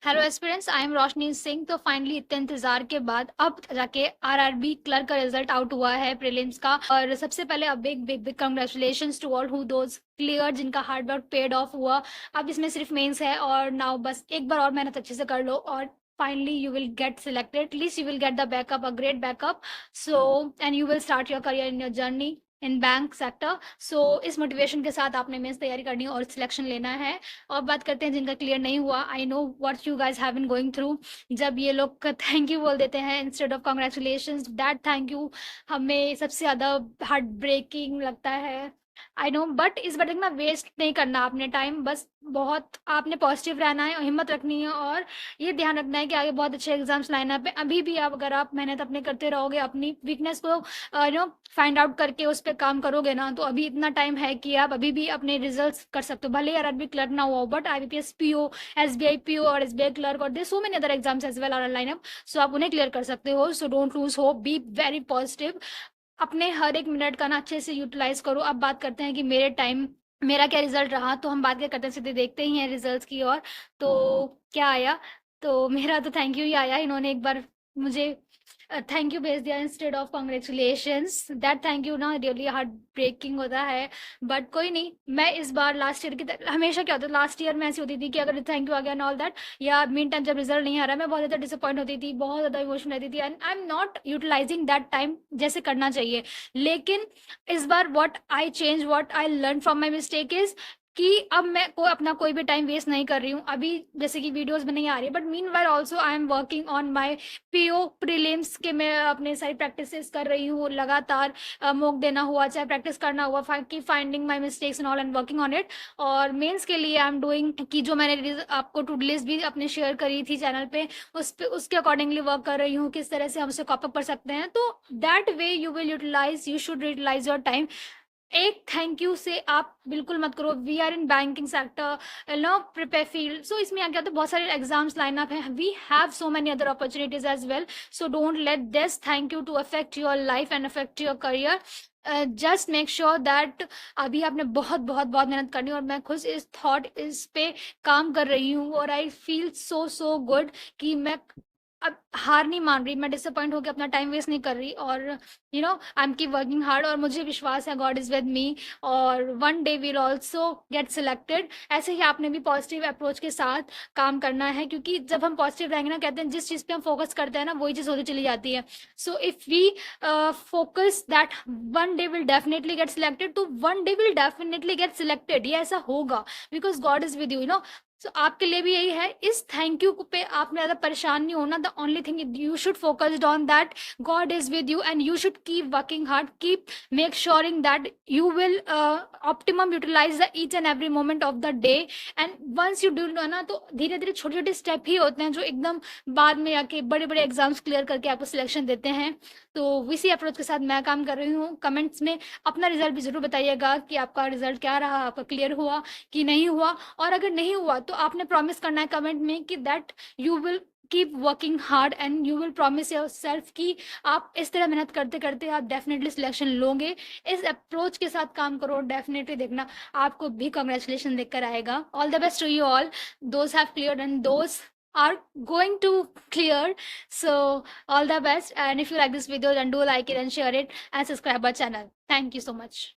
Hello aspirants, I am Roshni Singh. तो finally इतने इंतजार के बाद अब जाके आरआरबी क्लर्क का रिजल्ट आउट हुआ है प्रीलिम्स का। और सबसे पहले a big big big congratulations to all who those clear, जिनका हार्ड वर्क पेड ऑफ हुआ। अब इसमें सिर्फ मेंस है और नाउ बस एक बार और मेहनत अच्छे से कर लो और finally you will get selected. At least you will get the backup, a great backup. So and you will start your career in your journey in bank sector. So इस मोटिवेशन के साथ आपने मेंस तैयारी करनी है और सिलेक्शन लेना है। और बात करते हैं जिनका क्लियर नहीं हुआ। I know what you guys have been going through. जब ये लोग थैंक यू बोल देते हैं instead of congratulation, that thank you हमें सबसे ज़्यादा हार्ट ब्रेकिंग लगता है। आई नो, बट इस बार देखना वेस्ट नहीं करना आपने टाइम। बस बहुत आपने पॉजिटिव रहना है और हिम्मत रखनी है और ये ध्यान रखना है कि आगे बहुत अच्छे एग्जाम्स लाइनअप है। अभी भी आप अगर आप मेहनत अपने करते रहोगे, अपनी वीकनेस को फाइंड आउट करके उस पर काम करोगे ना, तो अभी इतना टाइम है कि आप अभी भी अपने रिजल्ट्स कर सकते हो। भले आरआरबी क्लर्क ना हुआ, but IBPS PO, SBI PO और एसबीआई क्लर्क और there so many other exams as well are line up. So आप उन्हें क्लियर कर सकते हो। So don't lose hope, be very positive. अपने हर एक मिनट का ना अच्छे से यूटिलाइज करो। अब बात करते हैं कि मेरे टाइम मेरा क्या रिजल्ट रहा। तो हम बात क्या करते हैं, सीधे देखते ही हैं रिजल्ट्स की ओर। तो क्या आया, तो मेरा तो थैंक यू ही आया। इन्होंने एक बार मुझे थैंक यू भेज दिया instead of congratulations. That thank you ना रियली हार्ट ब्रेकिंग होता है। बट कोई नहीं, मैं इस बार लास्ट ईयर की हमेशा क्या होता है, लास्ट ईयर में ऐसी होती थी कि अगर थैंक यू आ गया एंड ऑल दैट, या मीन टाइम जब रिजल्ट नहीं आ रहा, मैं बहुत ज़्यादा डिसअपॉइंट होती थी, बहुत ज़्यादा इमोशनल रहती थी and I am not utilising that time जैसे करना चाहिए। लेकिन इस बार what I change, what I learn from my mistake is कि अब मैं अपना कोई भी टाइम वेस्ट नहीं कर रही हूँ। अभी जैसे कि वीडियोस में नहीं आ रही, but mean while also I am working on my PO prelims के। मैं अपने सारी प्रैक्टिसेस कर रही हूँ लगातार। मॉक देना हुआ, चाहे प्रैक्टिस करना हुआ, की finding my mistakes and all and working on it. और मेंस के लिए आई एम डूइंग कि जो मैंने आपको टू लिस्ट भी अपने शेयर करी थी चैनल पे, उस पे उसके अकॉर्डिंगली वर्क कर रही हूँ, किस तरह से हम उसे कॉप अप कर सकते हैं। तो that way you will utilise, you should utilise your time. एक थैंक यू से आप बिल्कुल मत करो। We are in banking sector, no prepare field. So इसमें क्या होता है, बहुत सारे एग्जाम्स लाइन अप हैं, we have so many other opportunities as well. So don't let this thank you to affect your life and affect your career. Just make sure that अभी आपने बहुत बहुत बहुत मेहनत करनी है। और मैं खुद इस थॉट इस पे काम कर रही हूँ और I feel so so good कि मैं अब हार नहीं मान रही, मैं डिसअपॉइंट होकर अपना टाइम वेस्ट नहीं कर रही। और I am keep working hard और मुझे विश्वास है गॉड इज विद मी और one day will also get selected. ऐसे ही आपने भी पॉजिटिव अप्रोच के साथ काम करना है, क्योंकि जब हम पॉजिटिव रहेंगे ना, कहते हैं जिस चीज़ पे हम फोकस करते हैं ना, वही चीज़ होती चली जाती है। So if we focus that one day will definitely get selected, तो one day will definitely get selected, ये ऐसा होगा because God is with you. So आपके लिए भी यही है, इस थैंक यू पे आपने ज़्यादा परेशान नहीं होना। The only thing you should focused on that God is with you and you should keep working hard, keep make suring that you will optimum utilise the each and every moment of the day. And once you do ना, तो धीरे धीरे छोटे छोटे step ही होते हैं जो एकदम बाद में आके बड़े बड़े एग्जाम्स क्लियर करके आपको सिलेक्शन देते हैं। तो इसी अप्रोच के साथ मैं काम कर रही हूँ। कमेंट्स में अपना रिजल्ट भी जरूर बताइएगा कि आपका रिजल्ट क्या रहा, आपका क्लियर हुआ कि नहीं हुआ। और अगर नहीं हुआ तो आपने प्रॉमिस करना है कमेंट में कि that you will keep working hard and you will promise your self कि आप इस तरह मेहनत करते करते आप डेफिनेटली सिलेक्शन लोगे। इस अप्रोच के साथ काम करो, डेफिनेटली देखना आपको भी कॉन्ग्रेचुलेशन देकर आएगा। All the best to you all, those have cleared and those are going to clear. So all the best, and if you like this video then do like it and share it and subscribe our channel. Thank you so much.